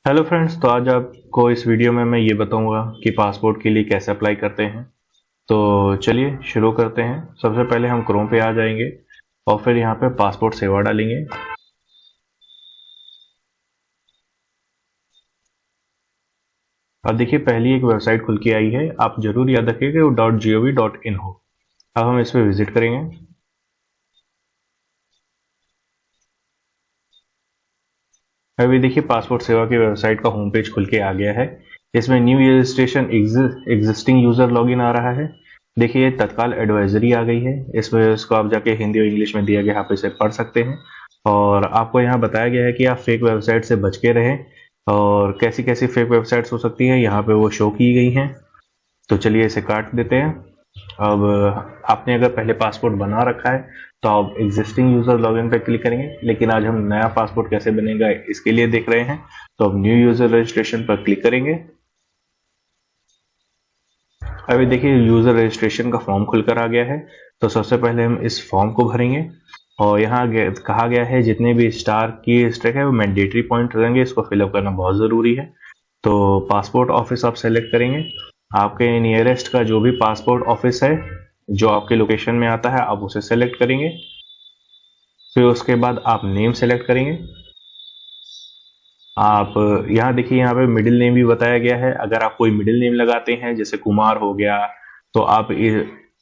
Hello friends, तो आज आपको इस वीडियो में मैं ये बताऊंगा कि पासपोर्ट के लिए कैसे अप्लाई करते हैं। तो चलिए शुरू करते हैं। सबसे पहले हम क्रोम पे आ जाएंगे और फिर यहाँ पे पासपोर्ट सेवा डालेंगे। और देखिए पहली एक वेबसाइट खुल के आई है, आप जरूर याद रखिएगा कि वो .gov.in हो। अब हम इस पर विजिट करेंगे। अभी देखिए पासपोर्ट सेवा की वेबसाइट का होम पेज खुल के आ गया है। इसमें new registration existing user login आ रहा है। देखिए ये तत्काल एडवाइजरी आ गई है, इसमें इसको आप जाके हिंदी और इंग्लिश में दिया गया, आप इसे पढ़ सकते हैं। और आपको यहाँ बताया गया है कि आप फेक वेबसाइट से बच के रहें। और कैसी कैसी फेक वेबसाइट्स हो सकती हैं यहाँ पे वो शो की गई हैं। तो चलिए इसे काट देते हैं। अब आपने अगर पहले पासपोर्ट बना रखा है तो आप एग्जिस्टिंग यूजर लॉगिन पर क्लिक करेंगे, लेकिन आज हम नया पासपोर्ट कैसे बनेगा इसके लिए देख रहे हैं। तो अब न्यू यूजर रजिस्ट्रेशन पर क्लिक करेंगे। अभी देखिए यूजर रजिस्ट्रेशन का फॉर्म खुलकर आ गया है। तो सबसे पहले हम इस फॉर्म को भरेंगे। और यहाँ कहा गया है जितने भी स्टार की स्ट्रिक है वो मैंडेटरी पॉइंट रहेंगे, इसको फिलअप करना बहुत ज़रूरी है। तो पासपोर्ट ऑफिस आप सेलेक्ट करेंगे। आपके नियरेस्ट का जो भी पासपोर्ट ऑफिस है जो आपके लोकेशन में आता है आप उसे सेलेक्ट करेंगे। फिर उसके बाद आप नेम सेलेक्ट करेंगे। आप यहाँ देखिए यहाँ पे मिडिल नेम भी बताया गया है, अगर आप कोई मिडिल नेम लगाते हैं जैसे कुमार हो गया तो आप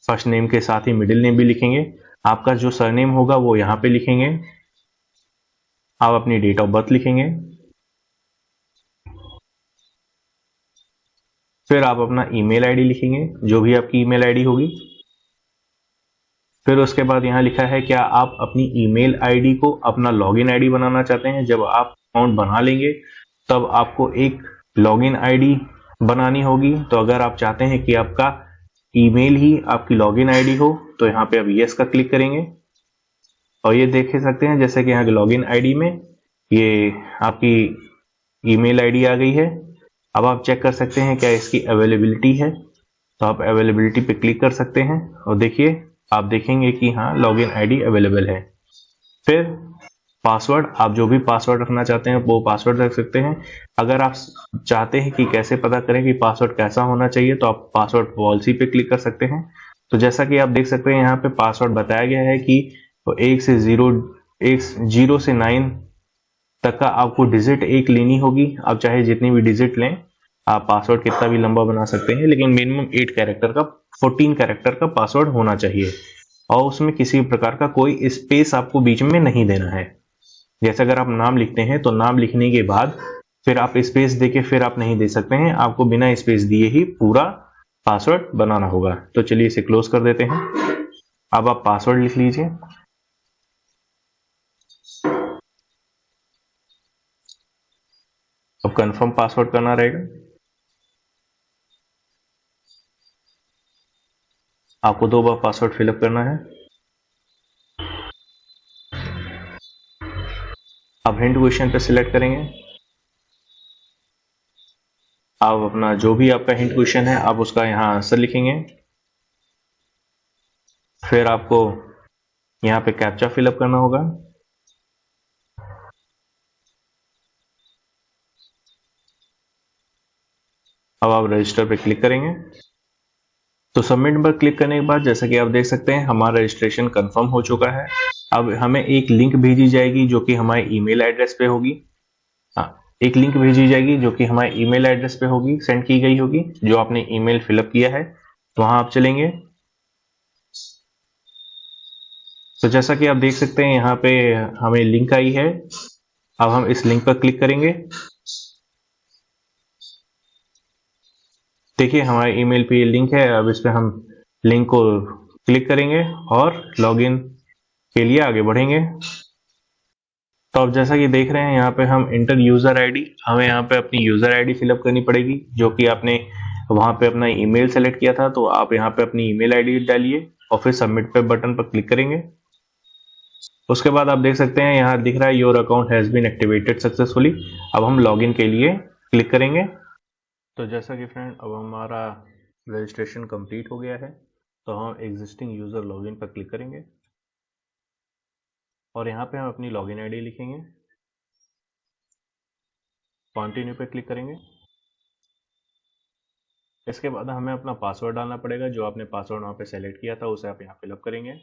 फर्स्ट नेम के साथ ही मिडिल नेम भी लिखेंगे। आपका जो सरनेम होगा वो यहाँ पे लिखेंगे। आप अपनी डेट ऑफ बर्थ लिखेंगे। फिर आप अपना ईमेल आईडी लिखेंगे, जो भी आपकी ईमेल आईडी होगी। फिर उसके बाद यहाँ लिखा है क्या आप अपनी ईमेल आईडी को अपना लॉगिन आईडी बनाना चाहते हैं। जब आप अकाउंट बना लेंगे तब आपको एक लॉगिन आईडी बनानी होगी। तो अगर आप चाहते हैं कि आपका ईमेल ही आपकी लॉगिन आईडी हो तो यहाँ पे आप यस का क्लिक करेंगे। और ये देख सकते हैं जैसे कि यहाँ लॉगिन आईडी में ये आपकी ईमेल आईडी आ गई है। अब आप चेक कर सकते हैं क्या इसकी अवेलेबिलिटी है। तो आप अवेलेबिलिटी पे क्लिक कर सकते हैं और देखिए आप देखेंगे कि हाँ लॉगिन आईडी अवेलेबल है। फिर पासवर्ड, आप जो भी पासवर्ड रखना चाहते हैं वो पासवर्ड रख सकते हैं। अगर आप चाहते हैं कि कैसे पता करें कि पासवर्ड कैसा होना चाहिए तो आप पासवर्ड पॉलिसी पे क्लिक कर सकते हैं। तो जैसा कि आप देख सकते हैं यहाँ पे पासवर्ड बताया गया है कि एक जीरो से 9 तक का आपको डिजिट एक लेनी होगी। आप चाहे जितनी भी डिजिट लें, आप पासवर्ड कितना भी लंबा बना सकते हैं, लेकिन मिनिमम 14 कैरेक्टर का पासवर्ड होना चाहिए। और उसमें किसी प्रकार का कोई स्पेस आपको बीच में नहीं देना है। जैसे अगर आप नाम लिखते हैं तो नाम लिखने के बाद फिर आप स्पेस देके फिर आप नहीं दे सकते हैं, आपको बिना स्पेस दिए ही पूरा पासवर्ड बनाना होगा। तो चलिए इसे क्लोज कर देते हैं। अब आप पासवर्ड लिख लीजिए। अब कंफर्म पासवर्ड करना रहेगा। आपको 2 बार पासवर्ड फिलअप करना है। आप हिंट क्वेश्चन पे सिलेक्ट करेंगे। आप अपना जो भी आपका हिंट क्वेश्चन है आप उसका यहाँ आंसर लिखेंगे। फिर आपको यहाँ पे कैप्चा फिलअप करना होगा। अब आप रजिस्टर पे क्लिक करेंगे। तो सबमिट पर क्लिक करने के बाद जैसा कि आप देख सकते हैं हमारा रजिस्ट्रेशन कंफर्म हो चुका है। अब हमें एक लिंक भेजी जाएगी जो कि हमारे ईमेल एड्रेस पे होगी। हाँ, एक लिंक भेजी जाएगी जो कि हमारे ईमेल एड्रेस पे होगी, सेंड की गई होगी, जो आपने ईमेल फिलअप किया है। तो वहां आप चलेंगे। तो जैसा कि आप देख सकते हैं यहाँ पे हमें लिंक आई है। अब हम इस लिंक पर क्लिक करेंगे। देखिए हमारे ईमेल पे ये लिंक है। अब इस पे हम लिंक को क्लिक करेंगे और लॉगिन के लिए आगे बढ़ेंगे। तो अब जैसा कि देख रहे हैं यहाँ पे हम इंटर यूजर आईडी, हमें यहाँ पे अपनी यूजर आईडी फिलअप करनी पड़ेगी जो कि आपने वहां पे अपना ईमेल सेलेक्ट किया था। तो आप यहाँ पे अपनी ईमेल आईडी डालिए और फिर सबमिट पे बटन पर क्लिक करेंगे। उसके बाद आप देख सकते हैं यहाँ दिख रहा है your account has been activated successfully. अब हम लॉगिन के लिए क्लिक करेंगे। तो जैसा कि फ्रेंड अब हमारा रजिस्ट्रेशन कंप्लीट हो गया है, तो हम एग्जिस्टिंग यूज़र लॉगिन पर क्लिक करेंगे और यहाँ पे हम अपनी लॉगिन आईडी लिखेंगे। कंटिन्यू पे क्लिक करेंगे। इसके बाद हमें अपना पासवर्ड डालना पड़ेगा, जो आपने पासवर्ड वहाँ पे सेलेक्ट किया था उसे आप यहाँ फिलअप करेंगे।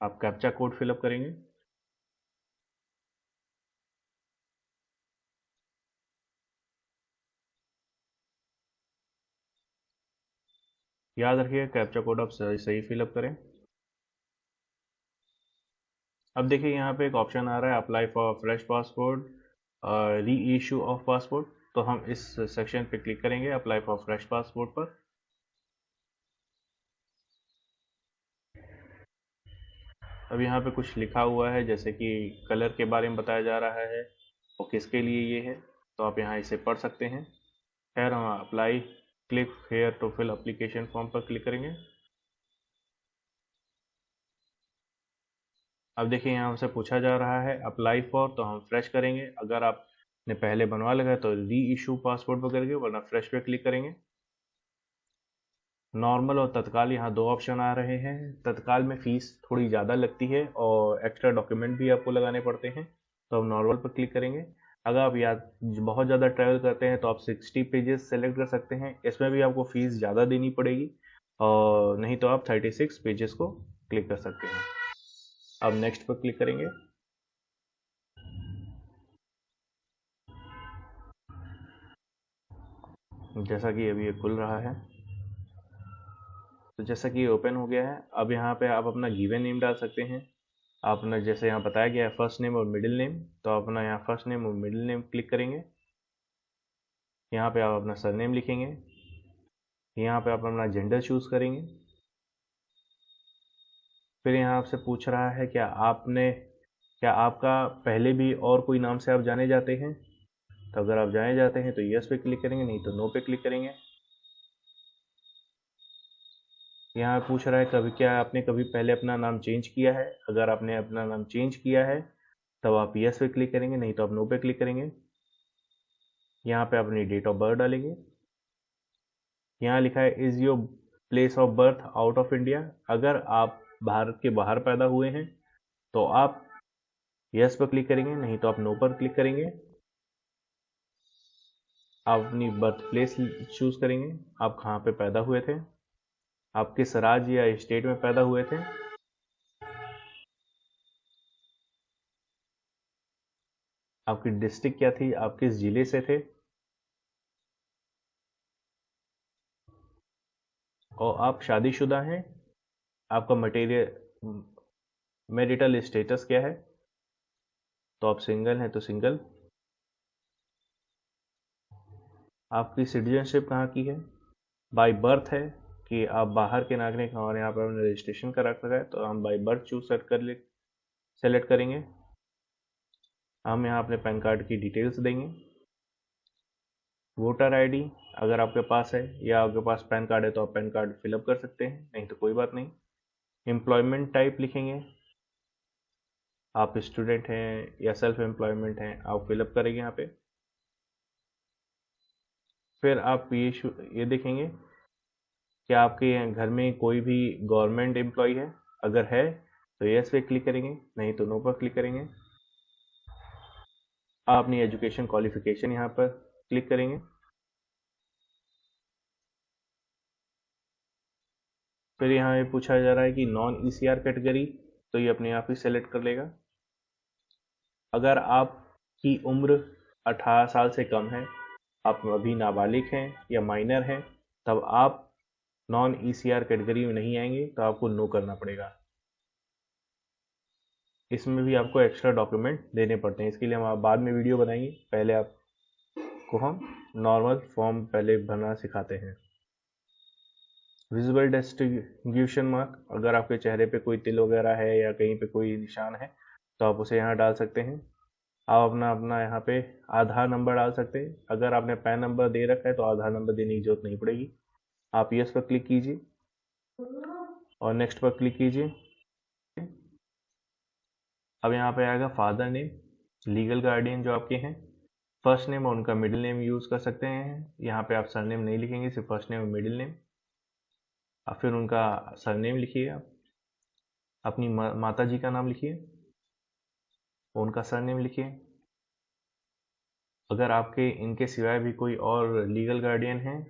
आप कैप्चा कोड फिलअप करेंगे। याद रखिए कैप्चा कोड आप सही सही फिलअप करें। अब देखिए यहाँ पे एक ऑप्शन आ रहा है अप्लाई फॉर फ्रेश पासपोर्ट, री इशू ऑफ पासपोर्ट। तो हम इस सेक्शन पे क्लिक करेंगे अप्लाई फॉर फ्रेश पासपोर्ट पर। अब यहाँ पे कुछ लिखा हुआ है, जैसे कि कलर के बारे में बताया जा रहा है और किसके लिए ये है, तो आप यहाँ इसे पढ़ सकते हैं। खैर हम apply click here to fill application form पर क्लिक करेंगे। अब देखिए यहाँ हमसे पूछा जा रहा है अप्लाई फॉर, तो हम फ्रेश करेंगे। अगर आपने पहले बनवा लगा है तो री इशू पासपोर्ट पर करेंगे, वरना फ्रेश पे क्लिक करेंगे। नॉर्मल और तत्काल यहाँ दो ऑप्शन आ रहे हैं। तत्काल में फीस थोड़ी ज़्यादा लगती है और एक्स्ट्रा डॉक्यूमेंट भी आपको लगाने पड़ते हैं, तो हम नॉर्मल पर क्लिक करेंगे। अगर आप या बहुत ज़्यादा ट्रैवल करते हैं तो आप 60 पेजेस सेलेक्ट कर सकते हैं, इसमें भी आपको फीस ज़्यादा देनी पड़ेगी, और नहीं तो आप 36 पेजेस को क्लिक कर सकते हैं। अब नेक्स्ट पर क्लिक करेंगे। जैसा कि अभी ये खुल रहा है, तो जैसा कि ये ओपन हो गया है, अब यहाँ पे आप अपना गिवन नेम डाल सकते हैं। आपने जैसे यहाँ बताया गया है फर्स्ट नेम और मिडिल नेम, तो अपना यहाँ फर्स्ट नेम और मिडिल नेम क्लिक करेंगे। यहाँ पे आप अपना सरनेम लिखेंगे। यहाँ पे आप अपना जेंडर चूज करेंगे। फिर यहाँ आपसे पूछ रहा है क्या आपका पहले भी और कोई नाम से आप जाने जाते हैं, तो अगर आप जाने जाते हैं तो यस पे क्लिक करेंगे, नहीं तो नो पे क्लिक करेंगे। यहाँ पूछ रहा है क्या आपने कभी पहले अपना नाम चेंज किया है। अगर आपने अपना नाम चेंज किया है तब आप यस पे क्लिक करेंगे, नहीं तो आप नो पे क्लिक करेंगे। यहाँ पे अपनी डेट ऑफ बर्थ डालेंगे। यहाँ लिखा है is your place of birth out of India. अगर आप भारत के बाहर पैदा हुए हैं तो आप यस पर क्लिक करेंगे, नहीं तो आप नो पर क्लिक करेंगे। आप अपनी बर्थ प्लेस चूज करेंगे, आप कहाँ पे पैदा हुए थे, आप किस राज्य या स्टेट में पैदा हुए थे। आपकी डिस्ट्रिक्ट क्या थी, आप किस जिले से थे, और आप शादीशुदा हैं। आपका मटेरियल मैरिटल स्टेटस क्या है, तो आप सिंगल हैं तो सिंगल। आपकी सिटीजनशिप कहाँ की है, बाय बर्थ है कि आप बाहर के नागरिक हैं और यहाँ पर हमने रजिस्ट्रेशन करा रखा है, तो हम बाय बर्थ चूज सेलेक्ट करेंगे। हम यहाँ अपने पैन कार्ड की डिटेल्स देंगे। वोटर आईडी अगर आपके पास है या आपके पास पैन कार्ड है तो आप पैन कार्ड फिलअप कर सकते हैं, नहीं तो कोई बात नहीं। एम्प्लॉयमेंट टाइप लिखेंगे, आप स्टूडेंट हैं या सेल्फ एम्प्लॉयमेंट हैं, आप फिलअप करेंगे यहाँ पे। फिर आप ये देखेंगे कि आपके घर में कोई भी गवर्नमेंट एम्प्लॉय है। अगर है तो यस पे क्लिक करेंगे, नहीं तो नो पर क्लिक करेंगे। आप अपनी एजुकेशन क्वालिफिकेशन यहाँ पर क्लिक करेंगे। फिर यहाँ ये पूछा जा रहा है कि नॉन ईसीआर कैटेगरी, तो ये अपने आप ही सेलेक्ट कर लेगा। अगर आपकी उम्र 18 साल से कम है, आप अभी नाबालिग हैं या माइनर हैं, तब आप नॉन ईसीआर कैटेगरी में नहीं आएंगे, तो आपको नो करना पड़ेगा। इसमें भी आपको एक्स्ट्रा डॉक्यूमेंट देने पड़ते हैं, इसके लिए हम बाद में वीडियो बनाएंगे। पहले आपको हम नॉर्मल फॉर्म पहले भरना सिखाते हैं। विजुअल डिस्ट्रीब्यूशन मार्क, अगर आपके चेहरे पे कोई तिल वगैरह है या कहीं पे कोई निशान है तो आप उसे यहाँ डाल सकते हैं। आप अपना अपना यहाँ पे आधार नंबर डाल सकते हैं। अगर आपने पैन नंबर दे रखा है तो आधार नंबर देने की जरूरत नहीं पड़ेगी। आप यस पर क्लिक कीजिए और नेक्स्ट पर क्लिक कीजिए। अब यहाँ पे आएगा फादर नेम, लीगल गार्डियन जो आपके हैं। फर्स्ट नेम और उनका मिडिल नेम यूज़ कर सकते हैं। यहाँ पे आप सरनेम नहीं लिखेंगे, सिर्फ फर्स्ट नेम और मिडिल नेम। और फिर उनका सरनेम लिखिए, आप अपनी माता जी का नाम लिखिए, उनका सरनेम लिखिए। अगर आपके इनके सिवाय भी कोई और लीगल गार्डियन है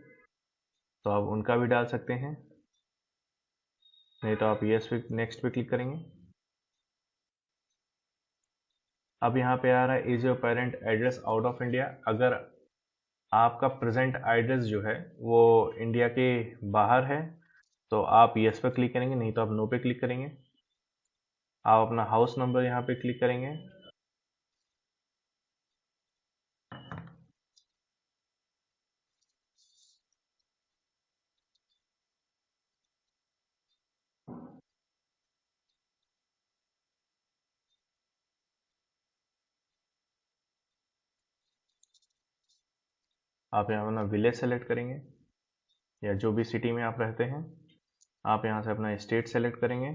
तो आप उनका भी डाल सकते हैं, नहीं तो आप यस पे नेक्स्ट पे क्लिक करेंगे। अब यहाँ पे आ रहा है is your parent address out of India. अगर आपका प्रेजेंट एड्रेस जो है वो इंडिया के बाहर है तो आप यस पे क्लिक करेंगे, नहीं तो आप नो पे क्लिक करेंगे। आप अपना हाउस नंबर यहाँ पे क्लिक करेंगे। आप यहाँ अपना विलेज सेलेक्ट करेंगे या जो भी सिटी में आप रहते हैं। आप यहाँ से अपना स्टेट सेलेक्ट करेंगे,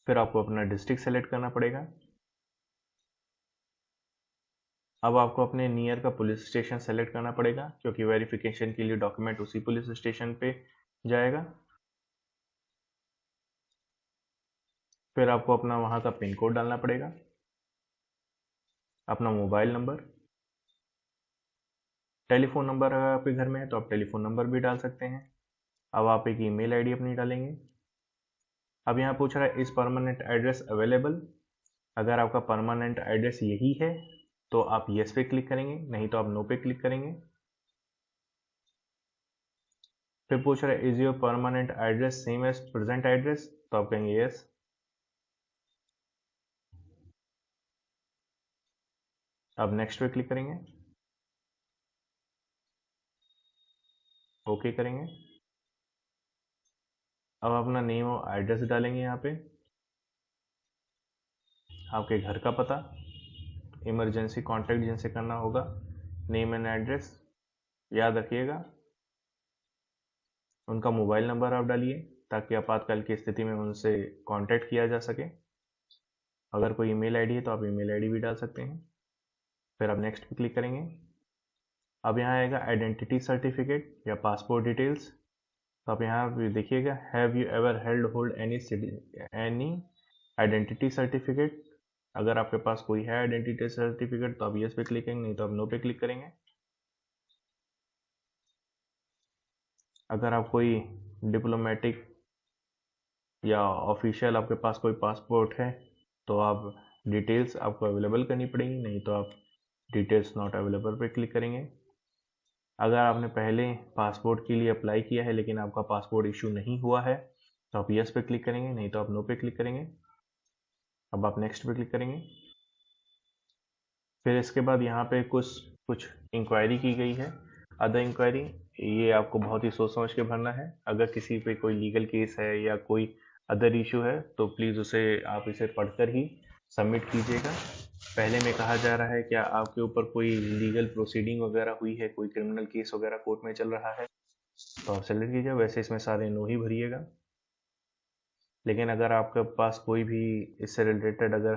फिर आपको अपना डिस्ट्रिक्ट सेलेक्ट करना पड़ेगा। अब आपको अपने नियर का पुलिस स्टेशन सेलेक्ट करना पड़ेगा क्योंकि वेरिफिकेशन के लिए डॉक्यूमेंट उसी पुलिस स्टेशन पे जाएगा। फिर आपको अपना वहाँ का पिन कोड डालना पड़ेगा, अपना मोबाइल नंबर, टेलीफोन नंबर अगर आपके घर में है तो आप टेलीफोन नंबर भी डाल सकते हैं। अब आप एक ईमेल आईडी अपनी डालेंगे। अब यहाँ पूछ रहा है इस परमानेंट एड्रेस अवेलेबल। अगर आपका परमानेंट एड्रेस यही है तो आप यस पे क्लिक करेंगे, नहीं तो आप नो पे क्लिक करेंगे। फिर पूछ रहा है is your permanent address same as present address, तो आप कहेंगे यस। अब नेक्स्ट पे क्लिक करेंगे, ओके करेंगे। अब अपना नेम और एड्रेस डालेंगे यहाँ पे, आपके घर का पता, इमरजेंसी कॉन्टैक्ट जिनसे करना होगा, नेम एंड एड्रेस याद रखिएगा। उनका मोबाइल नंबर आप डालिए ताकि आपातकाल की स्थिति में उनसे कांटेक्ट किया जा सके। अगर कोई ईमेल आईडी है तो आप ईमेल आईडी भी डाल सकते हैं। फिर आप नेक्स्ट पे क्लिक करेंगे। अब यहाँ आएगा आइडेंटिटी सर्टिफिकेट या पासपोर्ट डिटेल्स। तो आप यहाँ पे देखिएगा have you ever held hold any identity certificate. अगर आपके पास कोई है आइडेंटिटी सर्टिफिकेट तो आप यस पे क्लिक करेंगे, नहीं तो आप नो पे क्लिक करेंगे। अगर आप कोई डिप्लोमेटिक या ऑफिशियल आपके पास कोई पासपोर्ट है तो आप डिटेल्स आपको अवेलेबल करनी पड़ेगी, नहीं तो आप डिटेल्स नॉट अवेलेबल पे क्लिक करेंगे। अगर आपने पहले पासपोर्ट के लिए अप्लाई किया है लेकिन आपका पासपोर्ट इशू नहीं हुआ है तो आप यस पे क्लिक करेंगे, नहीं तो आप नो पे क्लिक करेंगे। अब आप नेक्स्ट पे क्लिक करेंगे। फिर इसके बाद यहाँ पे कुछ कुछ इंक्वायरी की गई है, अदर इंक्वायरी। ये आपको बहुत ही सोच समझ के भरना है। अगर किसी पे कोई लीगल केस है या कोई अदर इशू है तो प्लीज़ उसे आप इसे पढ़कर ही सबमिट कीजिएगा। पहले में कहा जा रहा है क्या आपके ऊपर कोई लीगल प्रोसीडिंग वगैरह हुई है, कोई क्रिमिनल केस वगैरह कोर्ट में चल रहा है तो आप सेलेक्ट कीजिए। वैसे इसमें सारे नो ही भरिएगा। लेकिन अगर आपके पास कोई भी इससे रिलेटेड अगर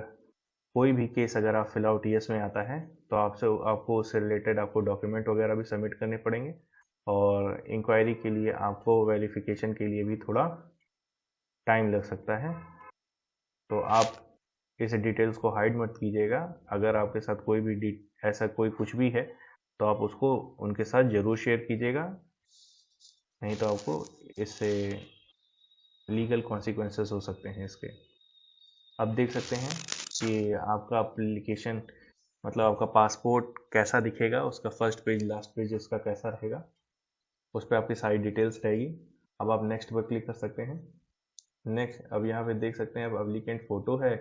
कोई भी केस अगर आप फिल आउट यस में आता है तो आपको उससे रिलेटेड आपको डॉक्यूमेंट वगैरह भी सबमिट करने पड़ेंगे और इंक्वायरी के लिए आपको वेरिफिकेशन के लिए भी थोड़ा टाइम लग सकता है। तो आप इस डिटेल्स को हाइड मत कीजिएगा। अगर आपके साथ कोई भी ऐसा कोई कुछ भी है तो आप उसको उनके साथ ज़रूर शेयर कीजिएगा, नहीं तो आपको इससे लीगल कॉन्सिक्वेंसेस हो सकते हैं इसके। अब देख सकते हैं कि आपका एप्लीकेशन मतलब आपका पासपोर्ट कैसा दिखेगा, उसका फर्स्ट पेज लास्ट पेज उसका कैसा रहेगा, उस पर आपकी सारी डिटेल्स रहेगी। अब आप नेक्स्ट पर क्लिक कर सकते हैं। नेक्स्ट अब यहाँ पे देख सकते हैं अब एप्लीकेंट फ़ोटो है,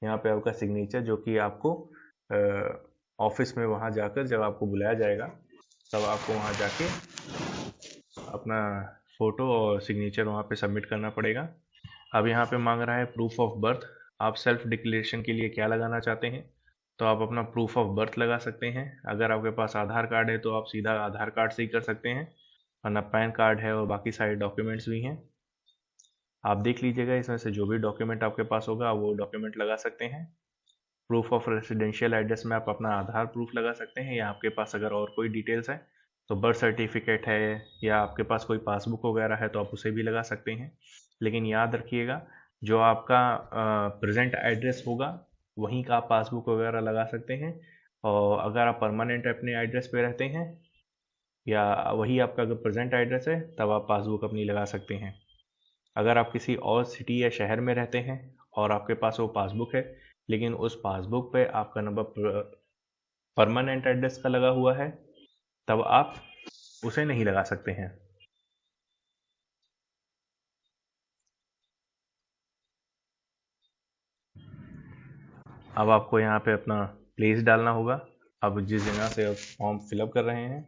यहाँ पे आपका सिग्नेचर जो कि आपको ऑफिस में वहाँ जाकर जब आपको बुलाया जाएगा तब आपको वहाँ जाके अपना फ़ोटो और सिग्नेचर वहाँ पे सबमिट करना पड़ेगा। अब यहाँ पे मांग रहा है प्रूफ ऑफ बर्थ। आप सेल्फ डिक्लेरेशन के लिए क्या लगाना चाहते हैं तो आप अपना प्रूफ ऑफ बर्थ लगा सकते हैं। अगर आपके पास आधार कार्ड है तो आप सीधा आधार कार्ड से ही कर सकते हैं, वरना पैन कार्ड है और बाकी सारे डॉक्यूमेंट्स भी हैं। आप देख लीजिएगा इसमें से जो भी डॉक्यूमेंट आपके पास होगा वो डॉक्यूमेंट लगा सकते हैं। प्रूफ ऑफ रेसिडेंशियल एड्रेस में आप अपना आधार प्रूफ लगा सकते हैं या आपके पास अगर और कोई डिटेल्स है तो बर्थ सर्टिफिकेट है या आपके पास कोई पासबुक वगैरह है तो आप उसे भी लगा सकते हैं। लेकिन याद रखिएगा, जो आपका प्रेजेंट एड्रेस होगा वहीं का आप पासबुक वगैरह लगा सकते हैं। और अगर आप परमानेंट अपने एड्रेस पे रहते हैं या वही आपका अगर प्रेजेंट एड्रेस है तब आप पासबुक अपनी लगा सकते हैं। अगर आप किसी और सिटी या शहर में रहते हैं और आपके पास वो पासबुक है लेकिन उस पासबुक पे आपका नंबर परमानेंट एड्रेस का लगा हुआ है तब आप उसे नहीं लगा सकते हैं। अब आपको यहाँ पे अपना प्लेस डालना होगा। अब जिस जगह से आप फॉर्म फिलअप कर रहे हैं,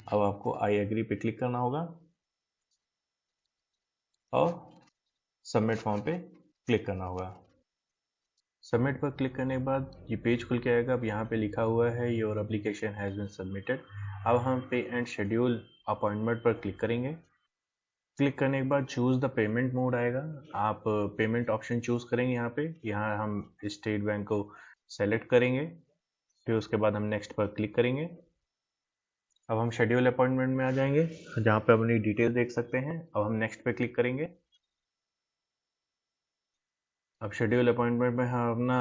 अब आपको आई एग्री पे क्लिक करना होगा और सबमिट फॉर्म पे क्लिक करना होगा। सबमिट पर क्लिक करने के बाद ये पेज खुल के आएगा। अब यहाँ पे लिखा हुआ है your application has been submitted. अब हम पे एंड शेड्यूल अपॉइंटमेंट पर क्लिक करेंगे। क्लिक करने के बाद चूज़ द पेमेंट मोड आएगा। आप पेमेंट ऑप्शन चूज़ करेंगे यहाँ पे। यहाँ हम स्टेट बैंक को सेलेक्ट करेंगे, फिर उसके बाद हम नेक्स्ट पर क्लिक करेंगे। अब हम शेड्यूल अपॉइंटमेंट में आ जाएंगे जहाँ पे अपनी डिटेल देख सकते हैं। अब हम नेक्स्ट पे क्लिक करेंगे। अब शेड्यूल अपॉइंटमेंट में हम अपना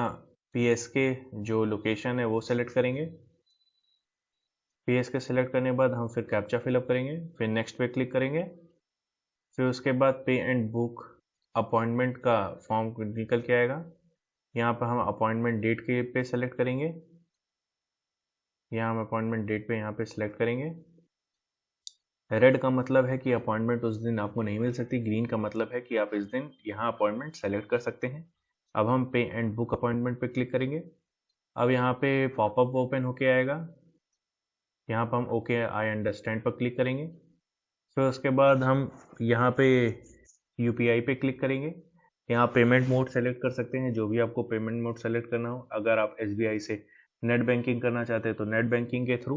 PSK जो लोकेशन है वो सेलेक्ट करेंगे। PSK सेलेक्ट करने के बाद हम फिर कैप्चा फिलअप करेंगे, फिर नेक्स्ट पे क्लिक करेंगे। फिर उसके बाद पे एंड बुक अपॉइंटमेंट का फॉर्म निकल के आएगा। यहाँ पर हम अपॉइंटमेंट डेट के पे सेलेक्ट करेंगे। यहाँ हम अपॉइंटमेंट डेट पे यहाँ पे सिलेक्ट करेंगे। रेड का मतलब है कि अपॉइंटमेंट उस दिन आपको नहीं मिल सकती, ग्रीन का मतलब है कि आप इस दिन यहाँ अपॉइंटमेंट सेलेक्ट कर सकते हैं। अब हम पे एंड बुक अपॉइंटमेंट पे क्लिक करेंगे। अब यहाँ पे पॉपअप ओपन होके आएगा। यहाँ पर हम ओके आई अंडरस्टैंड पर क्लिक करेंगे। फिर उसके बाद हम यहाँ पे UPI पे क्लिक करेंगे। यहाँ पेमेंट मोड सेलेक्ट कर सकते हैं, जो भी आपको पेमेंट मोड सेलेक्ट करना हो। अगर आप SBI से नेट बैंकिंग करना चाहते हैं तो नेट बैंकिंग के थ्रू,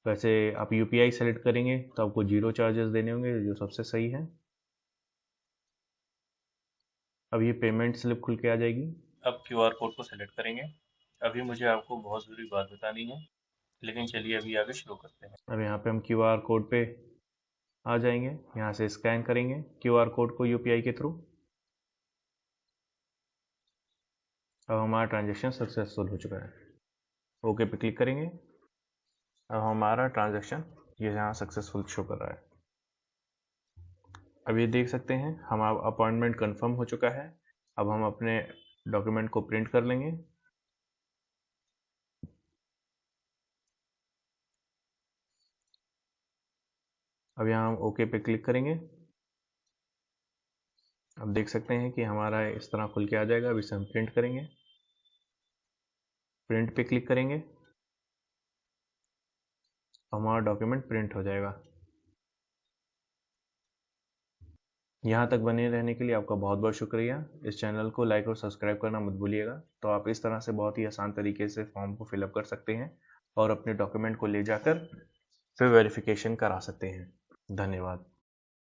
वैसे आप UPI सेलेक्ट करेंगे तो आपको 0 चार्जेस देने होंगे, जो सबसे सही है। अब ये पेमेंट स्लिप खुल के आ जाएगी। अब QR कोड को सेलेक्ट करेंगे। अभी मुझे आपको बहुत ज़रूरी बात बतानी है, लेकिन चलिए अभी आगे शुरू करते हैं। अब यहाँ पे हम QR कोड पे आ जाएंगे, यहाँ से स्कैन करेंगे QR कोड को UPI के थ्रू। अब हमारा ट्रांजेक्शन सक्सेसफुल हो चुका है। ओके पे क्लिक करेंगे। अब हमारा ट्रांजेक्शन ये यहाँ सक्सेसफुल शो कर रहा है। अब ये देख सकते हैं हमारा अपॉइंटमेंट कंफर्म हो चुका है। अब हम अपने डॉक्यूमेंट को प्रिंट कर लेंगे। अब यहाँ हम ओके पे क्लिक करेंगे। अब देख सकते हैं कि हमारा इस तरह खुल के आ जाएगा। अब इसे हम प्रिंट करेंगे। प्रिंट पे क्लिक करेंगे, हमारा डॉक्यूमेंट प्रिंट हो जाएगा। यहाँ तक बने रहने के लिए आपका बहुत बहुत शुक्रिया। इस चैनल को लाइक और सब्सक्राइब करना मत भूलिएगा। तो आप इस तरह से बहुत ही आसान तरीके से फॉर्म को फिलअप कर सकते हैं और अपने डॉक्यूमेंट को ले जाकर फिर वेरिफिकेशन करा सकते हैं। धन्यवाद।